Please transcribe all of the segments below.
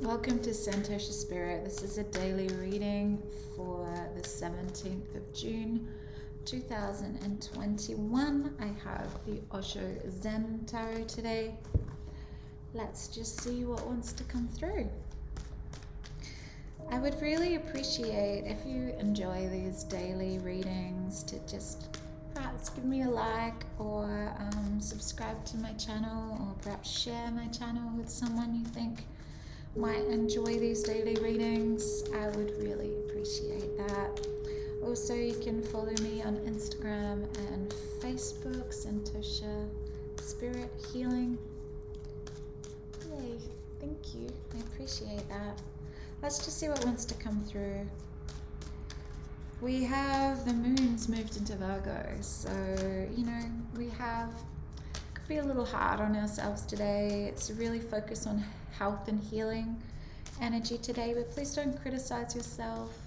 Welcome to Santosha Spirit. This is a daily reading for the 17th of June 2021. I have the Osho Zen Tarot today. Let's just see what wants to come through. I would really appreciate if you enjoy these daily readings to just perhaps give me a like or subscribe to my channel, or perhaps share my channel with someone you think might enjoy these daily readings. I would really appreciate that. Also, you can follow me on Instagram and Facebook, Santosha Spirit Healing. Yay, thank you. I appreciate that. Let's just see what wants to come through. We have the moon's moved into Virgo, so we could be a little hard on ourselves today. It's really focused on health and healing energy today, but please don't criticize yourself.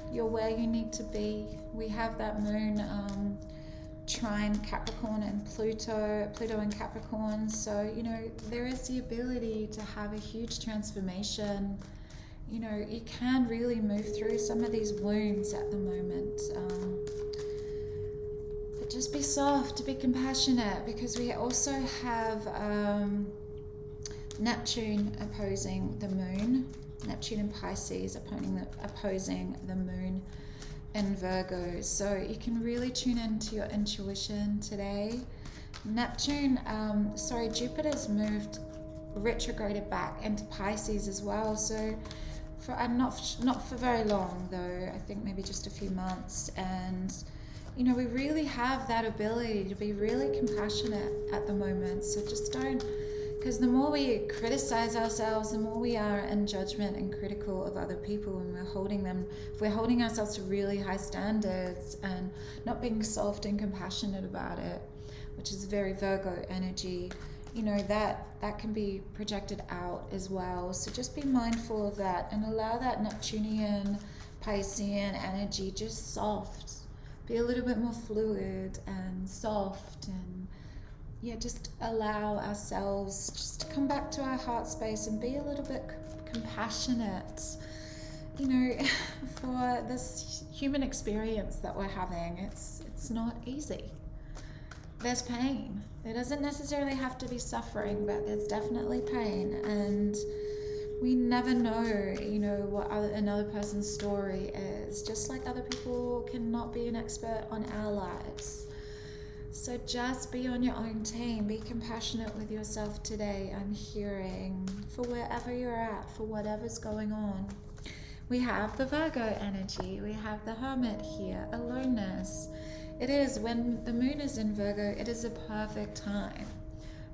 You're where you need to be. We have that moon trine Capricorn and Pluto in Capricorn, so there is the ability to have a huge transformation. You can really move through some of these wounds at the moment, but just be soft, be compassionate, because we also have Neptune opposing the moon, Neptune in Pisces opposing the moon in Virgo. So you can really tune into your intuition today. Jupiter's moved retrograded back into Pisces as well. So for not for very long though, I think maybe just a few months. And we really have that ability to be really compassionate at the moment. So just don't, because the more we criticize ourselves, the more we are in judgment and critical of other people, and if we're holding ourselves to really high standards and not being soft and compassionate about it, which is very Virgo energy, that can be projected out as well. So just be mindful of that and allow that Neptunian, Piscean energy just soft. Be a little bit more fluid and soft, and just allow ourselves just to come back to our heart space and be a little bit compassionate, for this human experience that we're having. It's not easy. There's pain. There doesn't necessarily have to be suffering, but there's definitely pain, and we never know, what another person's story is. Just like other people cannot be an expert on our lives. So just be on your own team. Be compassionate with yourself today. I'm hearing for wherever you're at, for whatever's going on. We have the Virgo energy. We have the Hermit here, aloneness. It is, when the moon is in Virgo, it is a perfect time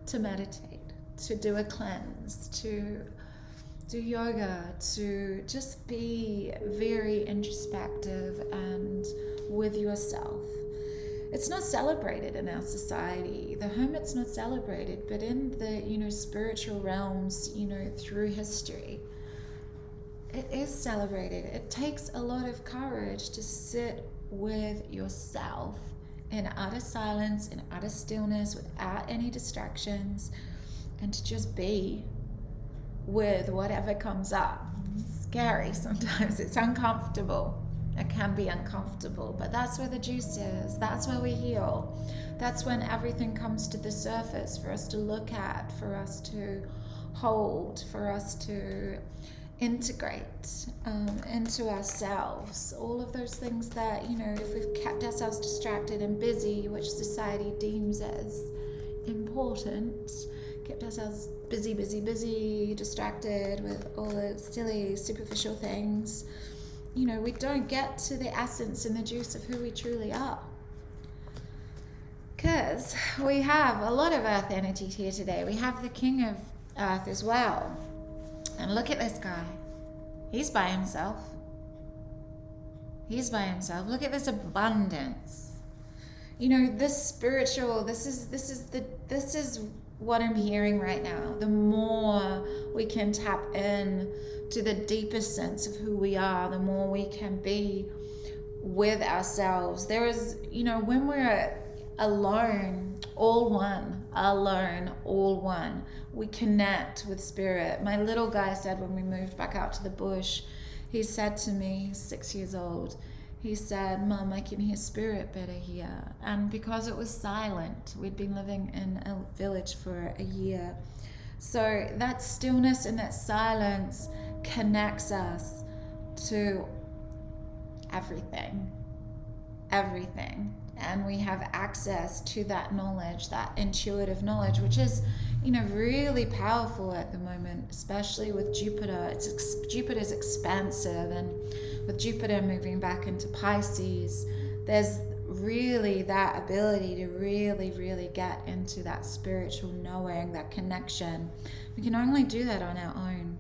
to meditate, to do a cleanse, to do yoga, to just be very introspective and with yourself. It's not celebrated in our society. The hermit's not celebrated, but in the spiritual realms, through history, it is celebrated. It takes a lot of courage to sit with yourself in utter silence, in utter stillness, without any distractions, and to just be with whatever comes up. It's scary sometimes. It's uncomfortable. It can be uncomfortable, but that's where the juice is. That's where we heal. That's when everything comes to the surface for us to look at, for us to hold, for us to integrate into ourselves. All of those things that, if we've kept ourselves distracted and busy, which society deems as important, kept ourselves busy, distracted with all the silly, superficial things, we don't get to the essence and the juice of who we truly are. Because we have a lot of earth energy here today. We have the king of earth as well. And look at this guy. He's by himself. Look at this abundance. This spiritual, this is what I'm hearing right now. The more we can tap in to the deepest sense of who we are, the more we can be with ourselves. There is, when we're alone, all one, alone, all one. We connect with spirit. My little guy said when we moved back out to the bush, he said to me, he's 6 years old, he said, Mum, I can hear spirit better here. And because it was silent, we'd been living in a village for a year. So that stillness and that silence connects us to everything. And we have access to that knowledge, that intuitive knowledge, which is, really powerful at the moment, especially with Jupiter. Jupiter's expansive, and with Jupiter moving back into Pisces, there's really that ability to really get into that spiritual knowing, that connection. We can only do that on our own.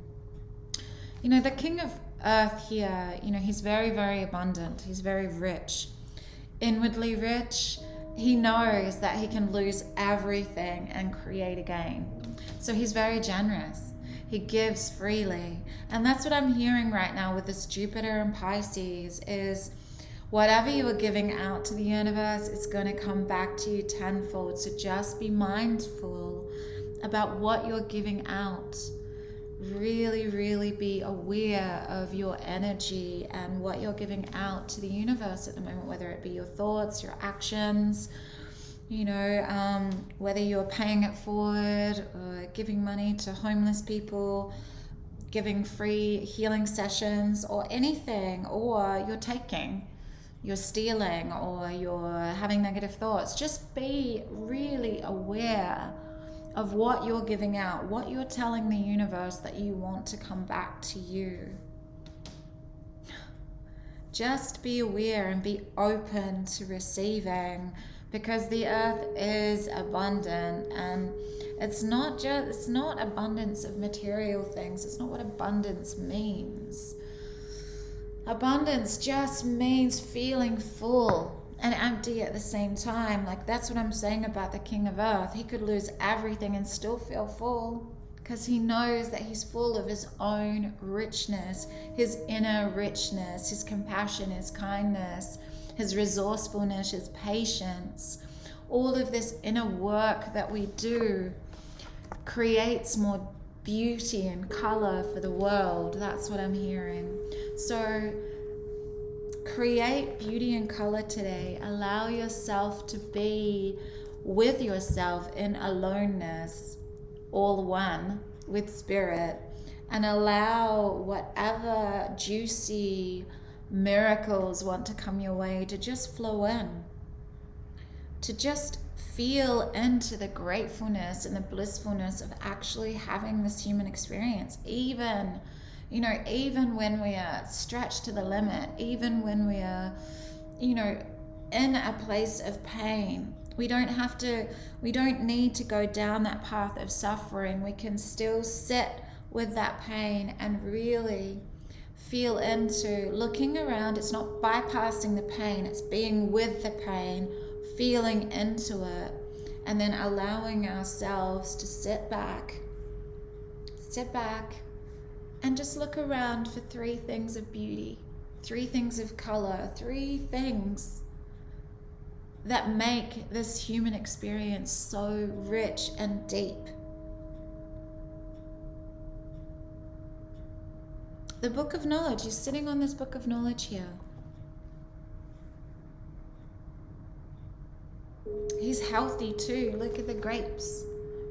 The King of Earth here, he's very, very abundant. He's very rich. Inwardly rich. He knows that he can lose everything and create again. So he's very generous. He gives freely. And that's what I'm hearing right now with this Jupiter and Pisces is whatever you are giving out to the universe is going to come back to you tenfold. So just be mindful about what you're giving out. Really be aware of your energy and what you're giving out to the universe at the moment, whether it be your thoughts, your actions, whether you're paying it forward or giving money to homeless people, giving free healing sessions or anything, or you're taking, you're stealing, or you're having negative thoughts. Just be really aware of what you're giving out, what you're telling the universe that you want to come back to you. Just be aware and be open to receiving, because the earth is abundant, and it's not abundance of material things. It's not what abundance means. Abundance just means feeling full and empty at the same time. Like, that's what I'm saying about the King of Earth. He could lose everything and still feel full, because he knows that he's full of his own richness, his inner richness, his compassion, his kindness, his resourcefulness, his patience. All of this inner work that we do creates more beauty and color for the world. That's what I'm hearing. So create beauty and color today. Allow yourself to be with yourself in aloneness, all one with spirit, and allow whatever juicy miracles want to come your way to just flow in, to just feel into the gratefulness and the blissfulness of actually having this human experience, even when we are stretched to the limit, even when we are, in a place of pain. We don't need to go down that path of suffering. We can still sit with that pain and really feel into looking around. It's not bypassing the pain, it's being with the pain, feeling into it, and then allowing ourselves to sit back and just look around for 3 things of beauty, 3 things of color, 3 things that make this human experience so rich and deep. The book of knowledge, you're sitting on this book of knowledge here. He's healthy too. Look at the grapes.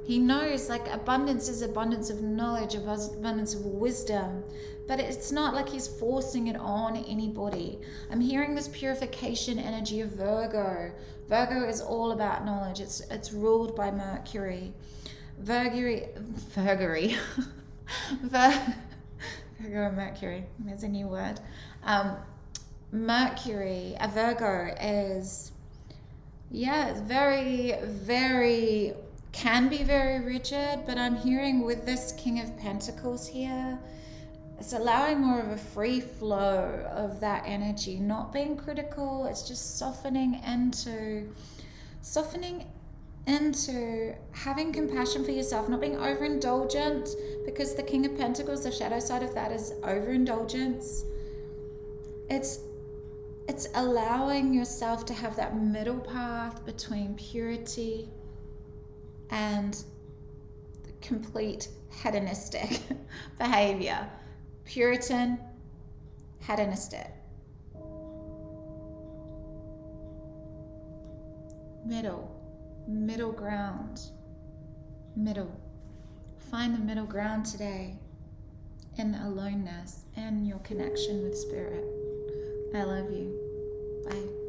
He knows, abundance is abundance of knowledge, abundance of wisdom, but it's not like he's forcing it on anybody. I'm hearing this purification energy of Virgo. Virgo is all about knowledge. It's ruled by Mercury. Virgo and Mercury. There's a new word. Mercury, a Virgo is, very, very, can be very rigid, but I'm hearing with this King of Pentacles here, it's allowing more of a free flow of that energy, not being critical. It's just softening into having compassion for yourself, not being overindulgent, because the King of Pentacles, the shadow side of that is overindulgence. It's allowing yourself to have that middle path between purity and complete hedonistic behavior. Puritan, hedonistic. Middle ground. Middle. Find the middle ground today in aloneness and your connection with spirit. I love you. Bye.